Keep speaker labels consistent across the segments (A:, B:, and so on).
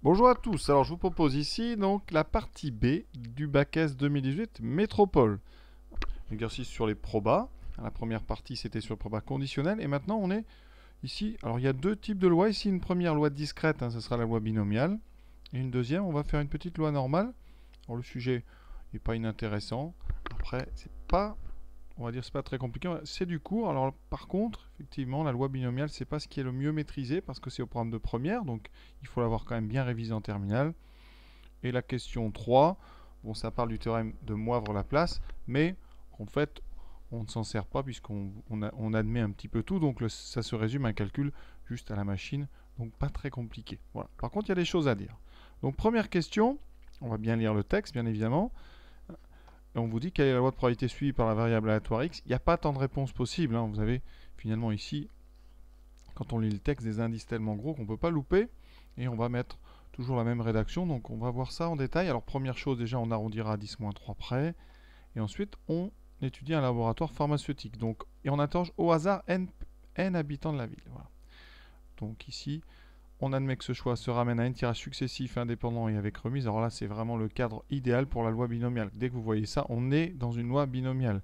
A: Bonjour à tous, alors je vous propose ici donc la partie B du bac S 2018 Métropole. Exercice sur les probas. La première partie c'était sur le proba conditionnel et maintenant on est ici. Alors il y a deux types de lois ici, une première loi discrète, ce sera la loi binomiale, et une deuxième on va faire une petite loi normale. Alors le sujet n'est pas inintéressant, après c'est pas, on va dire c'est pas très compliqué, c'est du cours. Alors par contre, effectivement, la loi binomiale c'est pas ce qui est le mieux maîtrisé parce que c'est au programme de première, donc il faut l'avoir quand même bien révisé en terminale. Et la question 3, bon, ça parle du théorème de Moivre-Laplace, mais en fait, on ne s'en sert pas puisqu'on admet un petit peu tout, donc ça se résume à un calcul juste à la machine, donc pas très compliqué. Voilà. Par contre, il y a des choses à dire. Donc première question, on va bien lire le texte, bien évidemment. Et on vous dit quelle est la loi de probabilité suivie par la variable aléatoire x. Il n'y a pas tant de réponses possibles. Vous avez finalement ici, quand on lit le texte, des indices tellement gros qu'on ne peut pas louper. Et on va mettre toujours la même rédaction. Donc on va voir ça en détail. Alors première chose, déjà on arrondira à 10-3 près. Et ensuite on étudie un laboratoire pharmaceutique. Donc, et on interroge au hasard n habitants de la ville. Voilà. Donc ici, on admet que ce choix se ramène à n tirage successif, indépendant et avec remise. Alors là, c'est vraiment le cadre idéal pour la loi binomiale. Dès que vous voyez ça, on est dans une loi binomiale.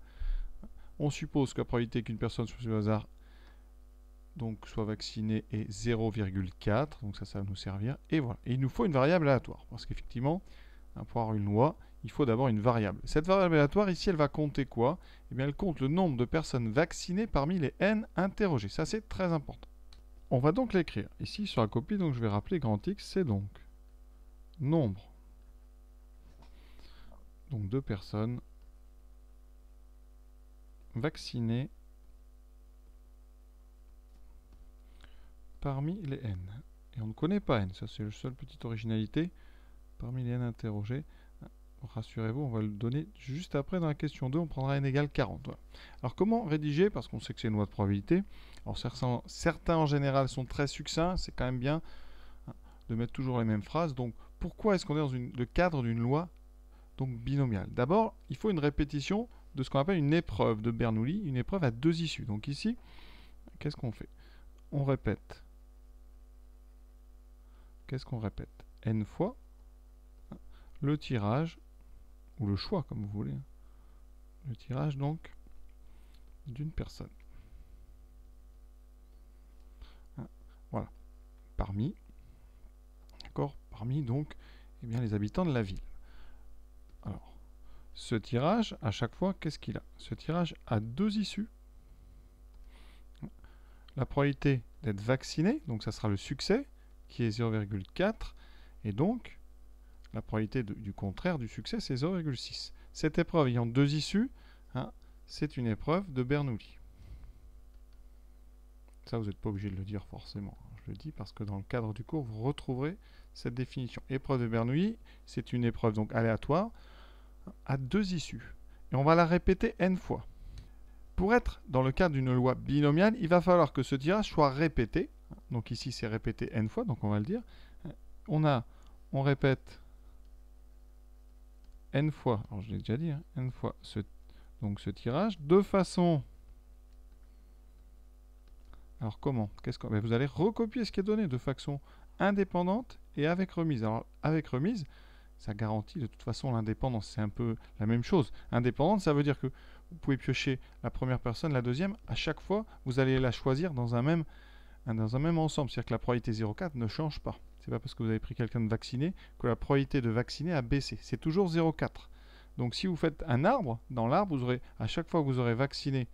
A: On suppose que la probabilité qu'une personne choisie au hasard donc soit vaccinée est 0,4. Donc ça va nous servir. Et voilà. Et il nous faut une variable aléatoire. Parce qu'effectivement, pour avoir une loi, il faut d'abord une variable. Cette variable aléatoire, ici, elle va compter quoi? Eh bien, elle compte le nombre de personnes vaccinées parmi les n interrogées. Ça, c'est très important. On va donc l'écrire. Ici, sur la copie, donc je vais rappeler grand X, c'est donc nombre donc de personnes vaccinées parmi les n. Et on ne connaît pas n, ça c'est la seule petite originalité. Parmi les n interrogés, rassurez-vous, on va le donner juste après dans la question 2, on prendra n égale 40. Voilà. Alors comment rédiger? Parce qu'on sait que c'est une loi de probabilité. Alors certains en général sont très succincts, c'est quand même bien de mettre toujours les mêmes phrases. Donc pourquoi est-ce qu'on est dans le cadre d'une loi donc binomiale? D'abord, il faut une répétition de ce qu'on appelle une épreuve de Bernoulli, une épreuve à deux issues. Donc ici, qu'est-ce qu'on fait? On répète. Qu'est-ce qu'on répète? N fois le tirage, ou le choix comme vous voulez, le tirage donc d'une personne. Voilà. Parmi, d'accord, parmi donc eh bien, les habitants de la ville. Alors, ce tirage, à chaque fois, qu'est-ce qu'il a? Ce tirage a deux issues. La probabilité d'être vacciné, donc ça sera le succès, qui est 0,4, et donc la probabilité du contraire du succès, c'est 0,6. Cette épreuve ayant deux issues, c'est une épreuve de Bernoulli. Ça, vous n'êtes pas obligé de le dire forcément. Je le dis parce que dans le cadre du cours, vous retrouverez cette définition. Épreuve de Bernoulli, c'est une épreuve donc aléatoire à deux issues. Et on va la répéter n fois. Pour être dans le cadre d'une loi binomiale, il va falloir que ce tirage soit répété. Donc ici, c'est répété n fois, donc on va le dire. On répète n fois, alors je l'ai déjà dit, n fois ce tirage, de façon... Alors comment? Vous allez recopier ce qui est donné de façon indépendante et avec remise. Alors avec remise, ça garantit de toute façon l'indépendance. C'est un peu la même chose. Indépendante, ça veut dire que vous pouvez piocher la première personne, la deuxième. À chaque fois, vous allez la choisir dans un même ensemble. C'est-à-dire que la probabilité 0,4 ne change pas. C'est pas parce que vous avez pris quelqu'un de vacciné que la probabilité de vacciner a baissé. C'est toujours 0,4. Donc si vous faites un arbre, dans l'arbre, vous aurez, à chaque fois que vous aurez vacciné,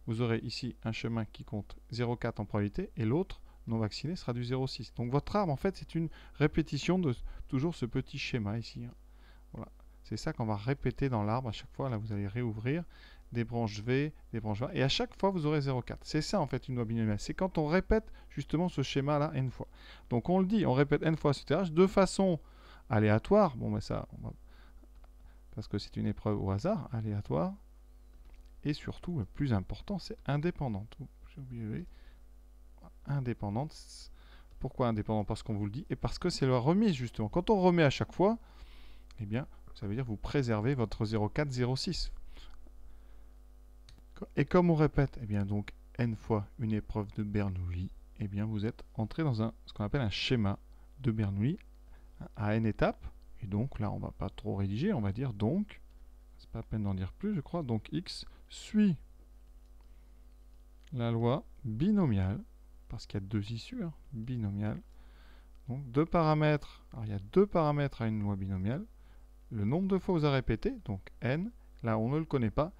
A: vous aurez ici un chemin qui compte 0,4 en probabilité et l'autre non vacciné sera du 0,6. Donc votre arbre en fait c'est une répétition de toujours ce petit schéma ici. Voilà. C'est ça qu'on va répéter dans l'arbre à chaque fois. Là vous allez réouvrir des branches V, des branches A et à chaque fois vous aurez 0,4. C'est ça en fait une loi binomiale. C'est quand on répète justement ce schéma là n fois. Donc on le dit, on répète n fois ce tirage de façon aléatoire. Bon ben ça, parce que c'est une épreuve au hasard, aléatoire. Et surtout, le plus important, c'est indépendante. J'ai oublié. Indépendante. Pourquoi indépendante? Parce qu'on vous le dit. Et parce que c'est la remise, justement. Quand on remet à chaque fois, eh bien, ça veut dire que vous préservez votre 0,4, 0,6. Et comme on répète, eh bien, donc, n fois une épreuve de Bernoulli, eh bien, vous êtes entré dans ce qu'on appelle un schéma de Bernoulli, à n étapes. Et donc là, on ne va pas trop rédiger, on va dire donc, c'est pas la peine d'en dire plus, je crois, donc x suit la loi binomiale, parce qu'il y a deux issues, hein, binomiale. Donc deux paramètres, alors il y a deux paramètres à une loi binomiale, le nombre de fois où vous avez répété, donc n, là on ne le connaît pas,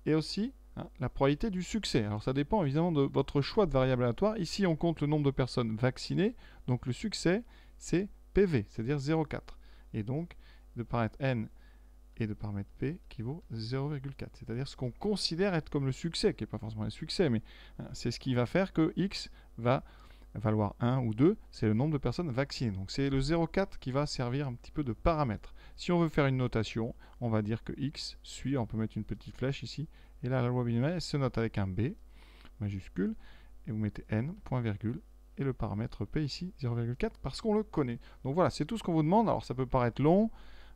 A: et aussi la probabilité du succès. Alors ça dépend évidemment de votre choix de variable aléatoire. Ici on compte le nombre de personnes vaccinées, donc le succès c'est PV, c'est-à-dire 0,4. Et donc de paramètre n et de paramètre p qui vaut 0,4. C'est-à-dire ce qu'on considère être comme le succès, qui n'est pas forcément un succès, mais c'est ce qui va faire que x va valoir 1 ou 2, c'est le nombre de personnes vaccinées. Donc c'est le 0,4 qui va servir un petit peu de paramètre. Si on veut faire une notation, on va dire que x suit, on peut mettre une petite flèche ici, et là la loi binomiale se note avec un b majuscule, et vous mettez n, point virgule, et le paramètre p ici, 0,4, parce qu'on le connaît. Donc voilà, c'est tout ce qu'on vous demande. Alors ça peut paraître long,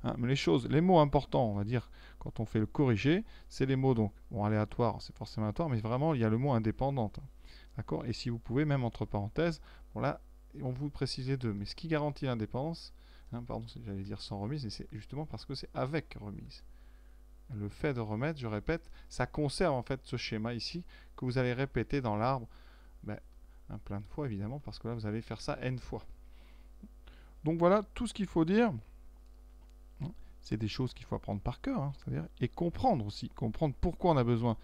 A: hein, mais les mots importants, on va dire, quand on fait le corrigé, c'est les mots, donc, bon, aléatoire, c'est forcément aléatoire, mais vraiment, il y a le mot indépendante. D'accord. Et si vous pouvez, même entre parenthèses, bon là, on vous précise les deux. Mais ce qui garantit l'indépendance, pardon, j'allais dire sans remise, et c'est justement parce que c'est avec remise. Le fait de remettre, je répète, ça conserve en fait ce schéma ici, que vous allez répéter dans l'arbre, plein de fois évidemment, parce que là, vous allez faire ça n fois. Donc voilà tout ce qu'il faut dire. C'est des choses qu'il faut apprendre par cœur, c'est-à-dire, et comprendre aussi, comprendre pourquoi on a besoin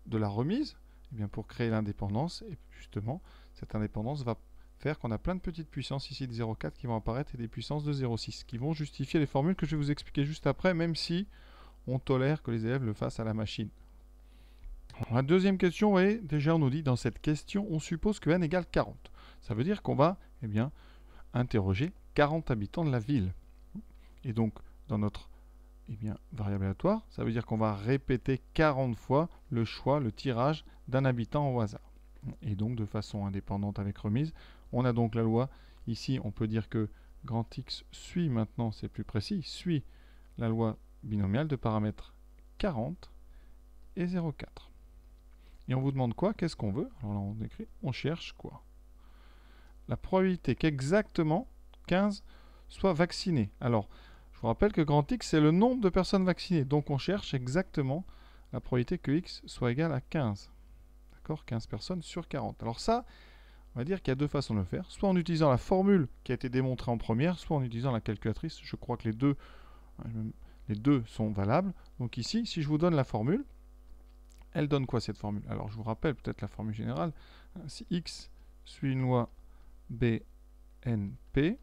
A: de la remise. Eh bien, pour créer l'indépendance, et justement, cette indépendance va faire qu'on a plein de petites puissances ici de 0,4 qui vont apparaître et des puissances de 0,6 qui vont justifier les formules que je vais vous expliquer juste après, même si on tolère que les élèves le fassent à la machine. Alors, la deuxième question, vous voyez, déjà on nous dit dans cette question, on suppose que n égale 40. Ça veut dire qu'on va interroger 40 habitants de la ville. Et donc, dans notre variable aléatoire, ça veut dire qu'on va répéter 40 fois le choix, le tirage d'un habitant au hasard. Et donc de façon indépendante avec remise. On a donc la loi. Ici, on peut dire que grand X suit maintenant, c'est plus précis, suit la loi binomiale de paramètres 40 et 0,4. Et on vous demande quoi? Qu'est-ce qu'on veut? Alors là, on écrit, on cherche quoi? La probabilité qu'exactement 15 soient vaccinés. Alors, je vous rappelle que grand X, c'est le nombre de personnes vaccinées. Donc, on cherche exactement la probabilité que X soit égal à 15. D'accord? 15 personnes sur 40. Alors ça, on va dire qu'il y a deux façons de le faire. Soit en utilisant la formule qui a été démontrée en première, soit en utilisant la calculatrice. Je crois que les deux sont valables. Donc ici, si je vous donne la formule, elle donne quoi cette formule? Alors, je vous rappelle peut-être la formule générale. Si X suit une loi BNP,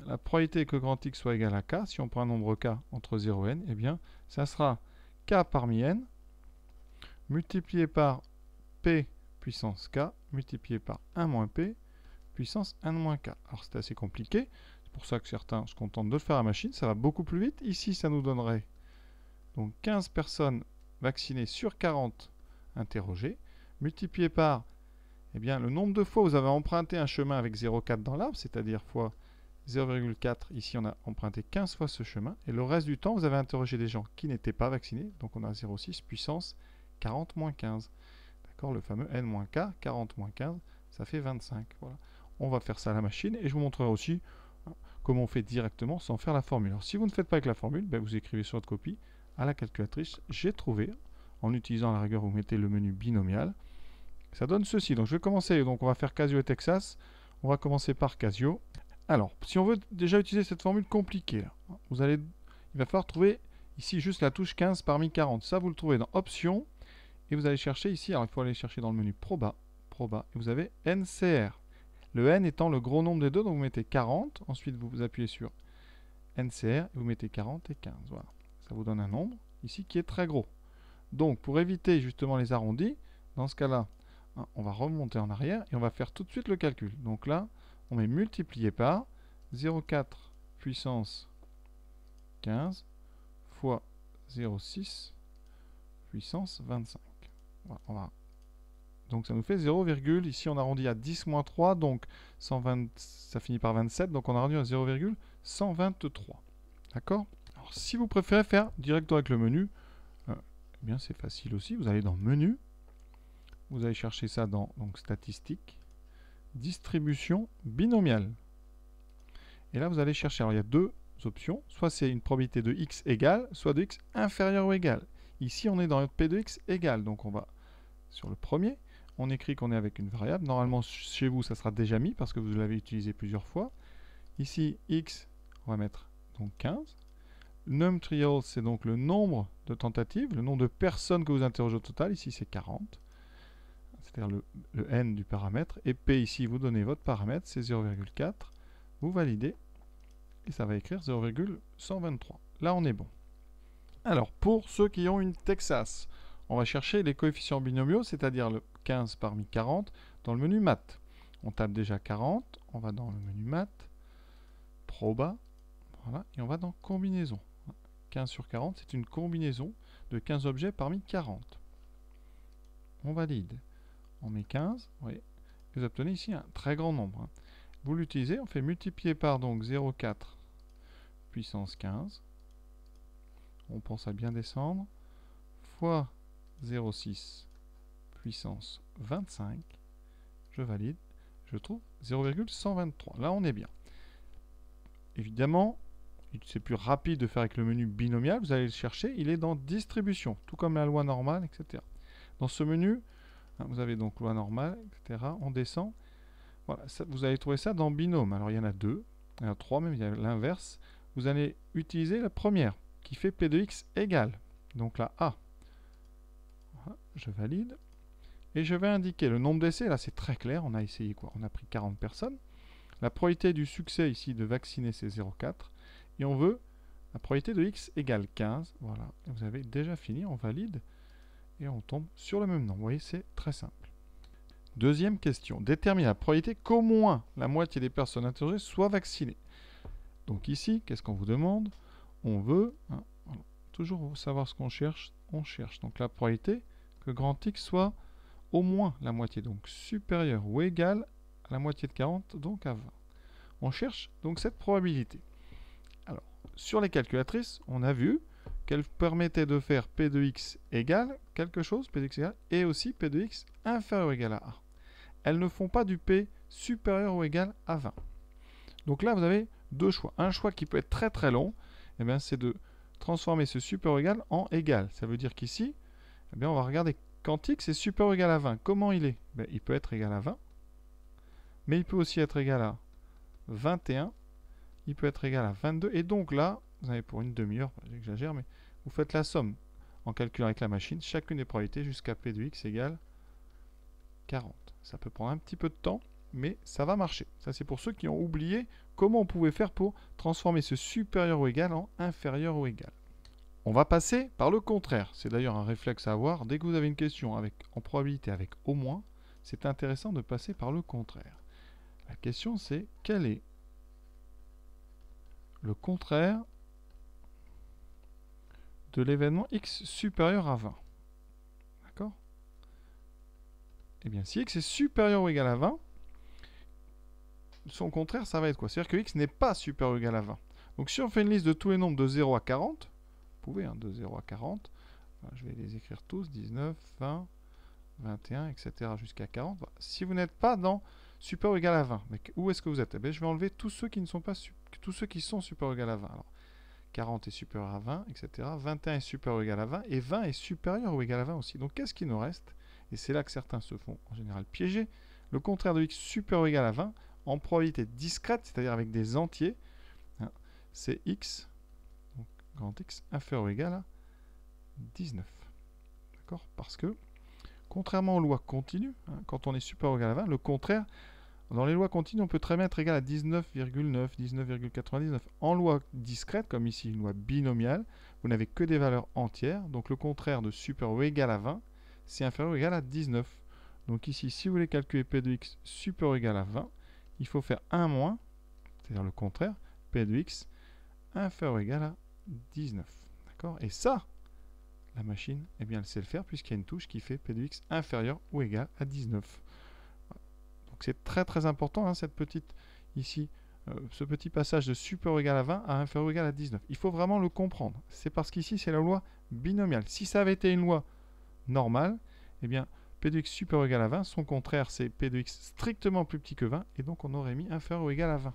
A: la probabilité que grand X soit égal à K, si on prend un nombre K entre 0 et N, eh bien, ça sera K parmi N, multiplié par P puissance K, multiplié par 1 moins P, puissance 1 moins K. Alors, c'est assez compliqué. C'est pour ça que certains se contentent de le faire à la machine. Ça va beaucoup plus vite. Ici, ça nous donnerait donc 15 personnes vaccinées sur 40 interrogées, multiplié par le nombre de fois où vous avez emprunté un chemin avec 0,4 dans l'arbre, c'est-à-dire fois 0,4, ici on a emprunté 15 fois ce chemin, et le reste du temps vous avez interrogé des gens qui n'étaient pas vaccinés, donc on a 0,6 puissance 40 moins 15. D'accord, le fameux n-k, 40 moins 15, ça fait 25. Voilà. On va faire ça à la machine, et je vous montrerai aussi comment on fait directement sans faire la formule. Alors si vous ne faites pas avec la formule, vous écrivez sur votre copie, à la calculatrice, j'ai trouvé, en utilisant à la rigueur, vous mettez le menu binomial, ça donne ceci. Donc je vais commencer, donc on va faire Casio et Texas, on va commencer par Casio. Alors, si on veut déjà utiliser cette formule compliquée, là, il va falloir trouver ici juste la touche 15 parmi 40. Ça, vous le trouvez dans Options, et vous allez chercher ici, alors il faut aller chercher dans le menu Proba, et vous avez NCR. Le N étant le gros nombre des deux, donc vous mettez 40, ensuite vous appuyez sur NCR, et vous mettez 40 et 15. Voilà, ça vous donne un nombre ici qui est très gros. Donc, pour éviter justement les arrondis, dans ce cas-là, on va remonter en arrière, et on va faire tout de suite le calcul. Donc là, on met multiplié par 0,4 puissance 15 fois 0,6 puissance 25. Voilà. Donc ça nous fait 0, ici on arrondit à 10 moins 3, donc 120, ça finit par 27, donc on a arrondi à 0,123. D'accord? Alors si vous préférez faire directement avec le menu, c'est facile aussi. Vous allez dans Menu, vous allez chercher ça dans Statistiques, Distribution binomiale. Et là, vous allez chercher. Alors, il y a deux options. Soit c'est une probabilité de x égale, soit de x inférieur ou égal. Ici, on est dans P de x égale. Donc, on va sur le premier. On écrit qu'on est avec une variable. Normalement, chez vous, ça sera déjà mis parce que vous l'avez utilisé plusieurs fois. Ici, x, on va mettre donc 15. Num trial, c'est donc le nombre de tentatives, le nombre de personnes que vous interrogez au total. Ici, c'est 40. C'est-à-dire le n du paramètre. Et p, ici, vous donnez votre paramètre, c'est 0,4. Vous validez. Et ça va écrire 0,123. Là, on est bon. Alors, pour ceux qui ont une Texas, on va chercher les coefficients binomiaux, c'est-à-dire le 15 parmi 40, dans le menu maths. On tape déjà 40, on va dans le menu maths, proba, voilà, et on va dans combinaison. 15 sur 40, c'est une combinaison de 15 objets parmi 40. On valide. On met 15, oui. Vous obtenez ici un très grand nombre. Vous l'utilisez, on fait multiplier par donc 0,4 puissance 15. On pense à bien descendre. Fois 0,6 puissance 25. Je valide. Je trouve 0,123. Là, on est bien. Évidemment, c'est plus rapide de faire avec le menu binomial. Vous allez le chercher. Il est dans distribution, tout comme la loi normale, etc. Dans ce menu, vous avez donc loi normale, etc. On descend. Voilà, ça, vous allez trouver ça dans binôme. Alors, il y en a deux. Il y en a trois même. Il y a l'inverse. Vous allez utiliser la première, qui fait P de x égale. Donc la A. Voilà, je valide. Et je vais indiquer le nombre d'essais. Là, c'est très clair. On a essayé quoi? On a pris 40 personnes. La probabilité du succès ici de vacciner, c'est 0,4. Et on veut la probabilité de x égale 15. Voilà. Et vous avez déjà fini. On valide. Et on tombe sur le même nombre. Vous voyez, c'est très simple. Deuxième question. Détermine la probabilité qu'au moins la moitié des personnes interrogées soient vaccinées. Donc ici, qu'est-ce qu'on vous demande? On veut, voilà, toujours savoir ce qu'on cherche. On cherche donc la probabilité que grand X soit au moins la moitié, donc supérieure ou égale à la moitié de 40, donc à 20. On cherche donc cette probabilité. Alors, sur les calculatrices, on a vu qu'elle permettait de faire P de x égale quelque chose, P de x égale, et aussi P de x inférieur ou égal à A. Elles ne font pas du P supérieur ou égal à 20. Donc là, vous avez deux choix. Un choix qui peut être très très long, eh bien, c'est de transformer ce supérieur ou égal en égal. Ça veut dire qu'ici, eh bien, on va regarder quand x est supérieur ou égal à 20. Comment il est? Ben, il peut être égal à 20, mais il peut aussi être égal à 21, il peut être égal à 22, et donc là, vous avez pour une demi-heure, j'exagère, mais vous faites la somme en calculant avec la machine, chacune des probabilités jusqu'à P de x égale 40. Ça peut prendre un petit peu de temps, mais ça va marcher. Ça, c'est pour ceux qui ont oublié comment on pouvait faire pour transformer ce supérieur ou égal en inférieur ou égal. On va passer par le contraire. C'est d'ailleurs un réflexe à avoir. Dès que vous avez une question en probabilité avec au moins, c'est intéressant de passer par le contraire. La question, c'est quel est le contraire de l'événement x supérieur à 20? D'accord? Eh bien, si x est supérieur ou égal à 20, son contraire, ça va être quoi? C'est-à-dire que x n'est pas supérieur ou égal à 20. Donc, si on fait une liste de tous les nombres de 0 à 40, vous pouvez, de 0 à 40, je vais les écrire tous, 19, 20, 21, etc. jusqu'à 40. Si vous n'êtes pas dans supérieur ou égal à 20, mais où est-ce que vous êtes? Eh bien, je vais enlever tous ceux qui ne sont pas tous ceux qui sont supérieurs ou égal à 20. Alors, 40 est supérieur à 20, etc. 21 est supérieur ou égal à 20, et 20 est supérieur ou égal à 20 aussi. Donc, qu'est-ce qui nous reste? Et c'est là que certains se font en général piéger. Le contraire de x supérieur ou égal à 20, en probabilité discrète, c'est-à-dire avec des entiers, c'est x, donc grand X, inférieur ou égal à 19. D'accord? Parce que, contrairement aux lois continues, quand on est supérieur ou égal à 20, le contraire, dans les lois continues, on peut très bien être égal à 19,9, 19,99. En loi discrète, comme ici une loi binomiale, vous n'avez que des valeurs entières. Donc le contraire de supérieur ou égal à 20, c'est inférieur ou égal à 19. Donc ici, si vous voulez calculer P de x supérieur ou égal à 20, il faut faire 1 moins, c'est-à-dire le contraire, P de x inférieur ou égal à 19. D'accord? Et ça, la machine, eh bien, elle sait le faire puisqu'il y a une touche qui fait P de x inférieur ou égal à 19. Donc c'est très très important, cette petite, ici, ce petit passage de supérieur ou égal à 20 à inférieur ou égal à 19. Il faut vraiment le comprendre. C'est parce qu'ici, c'est la loi binomiale. Si ça avait été une loi normale, eh bien, P de x supérieur ou égal à 20, son contraire, c'est P de x strictement plus petit que 20, et donc on aurait mis inférieur ou égal à 20.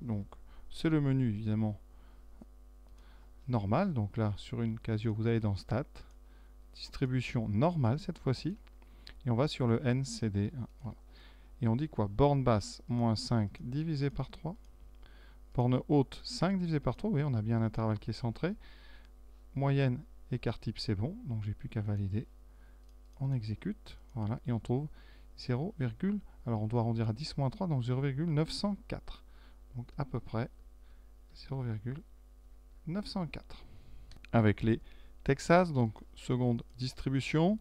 A: Donc, c'est le menu, évidemment, normal. Donc là, sur une Casio, vous allez dans Stats, distribution normale cette fois-ci, et on va sur le NCD. Voilà. Et on dit quoi? Borne basse, moins 5 divisé par 3. Borne haute, 5 divisé par 3. Oui, on a bien un intervalle qui est centré. Moyenne, écart type, c'est bon. Donc, j'ai plus qu'à valider. On exécute. Voilà. Et on trouve 0, alors on doit arrondir à 10-3, donc 0,904. Donc, à peu près 0,904. Avec les Texas, donc seconde distribution,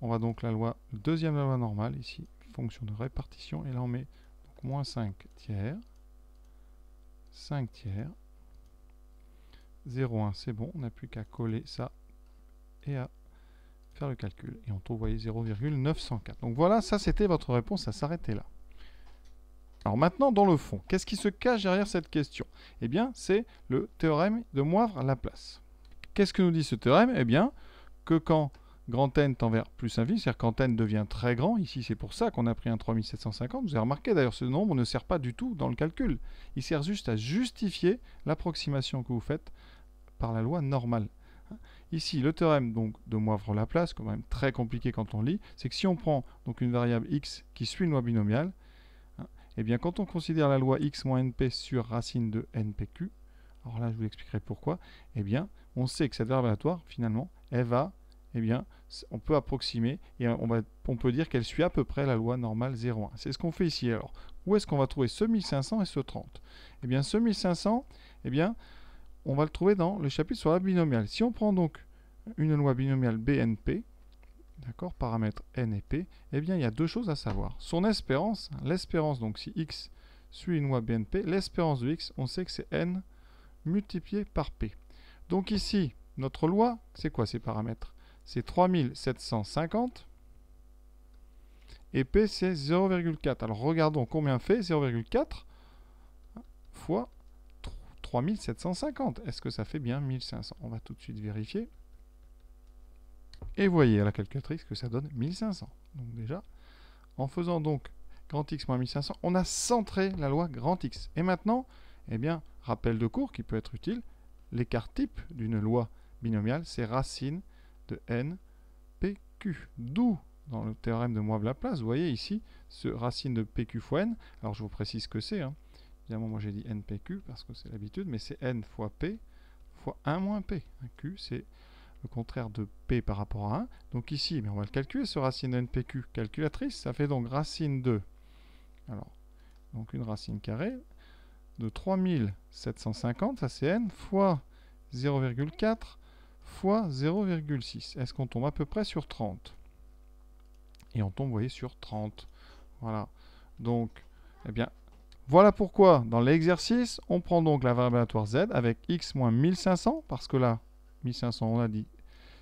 A: on va donc la loi, deuxième loi normale, ici, fonction de répartition, et là on met donc moins 5 tiers, 5 tiers, 0,1, c'est bon, on n'a plus qu'à coller ça et à faire le calcul. Et on trouve, vous voyez, 0,904. Donc voilà, ça c'était votre réponse, ça s'arrêtait là. Alors maintenant, dans le fond, qu'est-ce qui se cache derrière cette question? Eh bien, c'est le théorème de Moivre-Laplace. Qu'est-ce que nous dit ce théorème? Eh bien, que quand grand N tend vers plus infini, c'est-à-dire quand N devient très grand, ici c'est pour ça qu'on a pris un 3750, vous avez remarqué d'ailleurs ce nombre ne sert pas du tout dans le calcul, il sert juste à justifier l'approximation que vous faites par la loi normale. Ici, le théorème donc, de Moivre-Laplace, quand même très compliqué quand on lit, c'est que si on prend donc une variable x qui suit une loi binomiale, eh bien quand on considère la loi x moins np sur racine de npq, alors là je vous expliquerai pourquoi, eh bien on sait que cette variable aléatoire, finalement, elle va, eh bien, on peut approximer et on peut dire qu'elle suit à peu près la loi normale 0,1. C'est ce qu'on fait ici. Alors, où est-ce qu'on va trouver ce 1500 et ce 30? Eh bien, ce 1500, eh bien, on va le trouver dans le chapitre sur la binomiale. Si on prend donc une loi binomiale BNP, d'accord, paramètres n et p, eh bien, il y a deux choses à savoir. Son espérance, l'espérance, donc si x suit une loi BNP, l'espérance de x, on sait que c'est n multiplié par p. Donc ici, notre loi, c'est quoi ces paramètres? C'est 3750 et P c'est 0,4. Alors regardons combien fait 0,4 fois 3750. Est-ce que ça fait bien 1500? On va tout de suite vérifier. Et voyez à la calculatrice que ça donne 1500. Donc déjà, en faisant donc grand X moins 1500, on a centré la loi grand X. Et maintenant, eh bien, rappel de cours qui peut être utile, l'écart type d'une loi binomiale, c'est racine de n pq. D'où, dans le théorème de Moivre-Laplace, vous voyez ici, ce racine de pq fois n. Alors je vous précise ce que c'est. Évidemment, moi j'ai dit npq parce que c'est l'habitude, mais c'est n fois p fois 1 moins p. Q, c'est le contraire de p par rapport à 1. Donc ici, mais on va le calculer, ce racine de npq. Calculatrice, ça fait donc racine de, alors, donc une racine carrée, de 3750, ça c'est n, fois 0,4 fois 0,6. Est-ce qu'on tombe à peu près sur 30? Et on tombe, vous voyez, sur 30. Voilà. Donc, eh bien, voilà pourquoi, dans l'exercice, on prend donc la variable aléatoire z avec x moins 1500, parce que là, 1500, on a dit,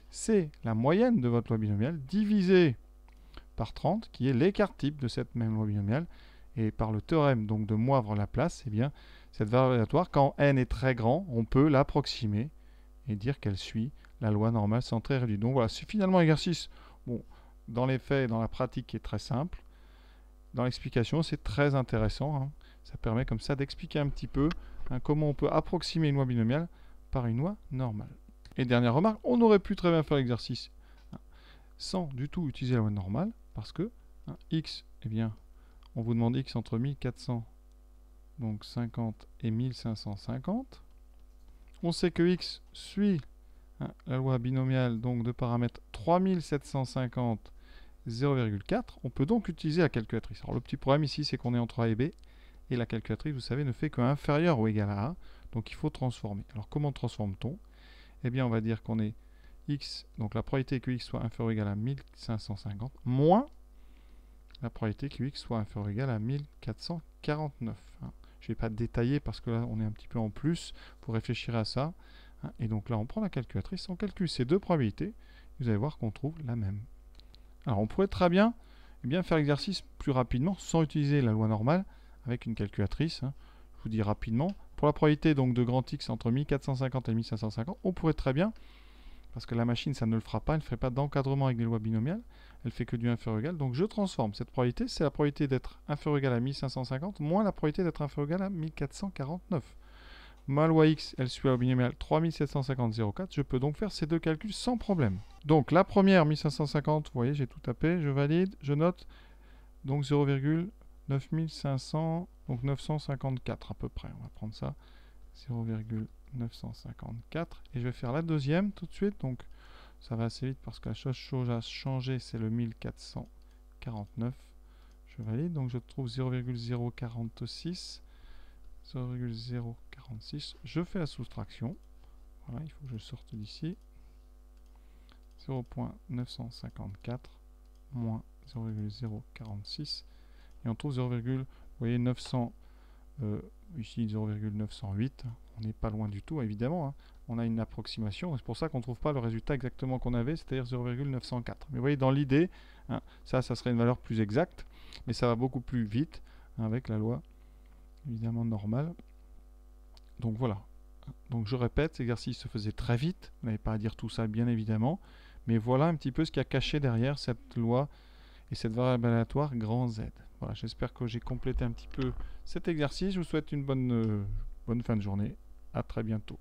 A: c'est la moyenne de votre loi binomiale, divisé par 30, qui est l'écart type de cette même loi binomiale. Et par le théorème donc de Moivre-Laplace, eh bien, cette variable aléatoire, quand n est très grand, on peut l'approximer et dire qu'elle suit la loi normale centrée réduite. Donc voilà, c'est finalement un exercice, bon, dans les faits, dans la pratique, qui est très simple. Dans l'explication, c'est très intéressant. Ça permet comme ça d'expliquer un petit peu comment on peut approximer une loi binomiale par une loi normale. Et dernière remarque, on aurait pu très bien faire l'exercice sans du tout utiliser la loi normale, parce que x, eh bien, on vous demande x entre 1450 et 1550. On sait que x suit la loi binomiale donc de paramètres 3750, 0,4. On peut donc utiliser la calculatrice. Alors le petit problème ici, c'est qu'on est entre A et B, et la calculatrice, vous savez, ne fait qu'inférieur ou égal à A, donc il faut transformer. Alors comment transforme-t-on? Eh bien, on va dire qu'on est x, donc la probabilité que x soit inférieur ou égal à 1550, moins la probabilité que x soit inférieur ou égal à 1449. Je ne vais pas détailler parce que là, on est un petit peu en plus. Vous réfléchirez à ça. Et donc là, on prend la calculatrice, on calcule ces deux probabilités. Vous allez voir qu'on trouve la même. Alors, on pourrait très bien, faire l'exercice plus rapidement sans utiliser la loi normale avec une calculatrice. Je vous dis rapidement. Pour la probabilité donc, de grand X entre 1450 et 1550, on pourrait très bien, parce que la machine, ça ne le fera pas, elle ne ferait pas d'encadrement avec des lois binomiales, elle fait que du inférieur ou égal. Donc je transforme. Cette probabilité, c'est la probabilité d'être inférieur ou égal à 1550 moins la probabilité d'être inférieur ou égal à 1449. Ma loi x, elle suit au binomial 3750,04. Je peux donc faire ces deux calculs sans problème. Donc la première, 1550, vous voyez, j'ai tout tapé, je valide, je note. Donc 0,9500, donc 954 à peu près. On va prendre ça. 0,954. Et je vais faire la deuxième tout de suite. Donc ça va assez vite parce que la chose a changé, c'est le 1449. Je valide, donc je trouve 0,046. 0,046. Je fais la soustraction. Voilà, il faut que je sorte d'ici. 0,954 moins 0,046. Et on trouve 0, vous voyez, 900, ici 0,908. On n'est pas loin du tout, évidemment. Hein. On a une approximation. C'est pour ça qu'on ne trouve pas le résultat exactement qu'on avait, c'est-à-dire 0,904. Mais vous voyez, dans l'idée, hein, ça serait une valeur plus exacte. Mais ça va beaucoup plus vite hein, avec la loi, évidemment, normale. Donc voilà. Donc je répète, cet exercice se faisait très vite. Vous n'avez pas à dire tout ça, bien évidemment. Mais voilà un petit peu ce qu'il y a caché derrière cette loi et cette variable aléatoire grand Z. Voilà, j'espère que j'ai complété un petit peu cet exercice. Je vous souhaite une bonne fin de journée. À très bientôt.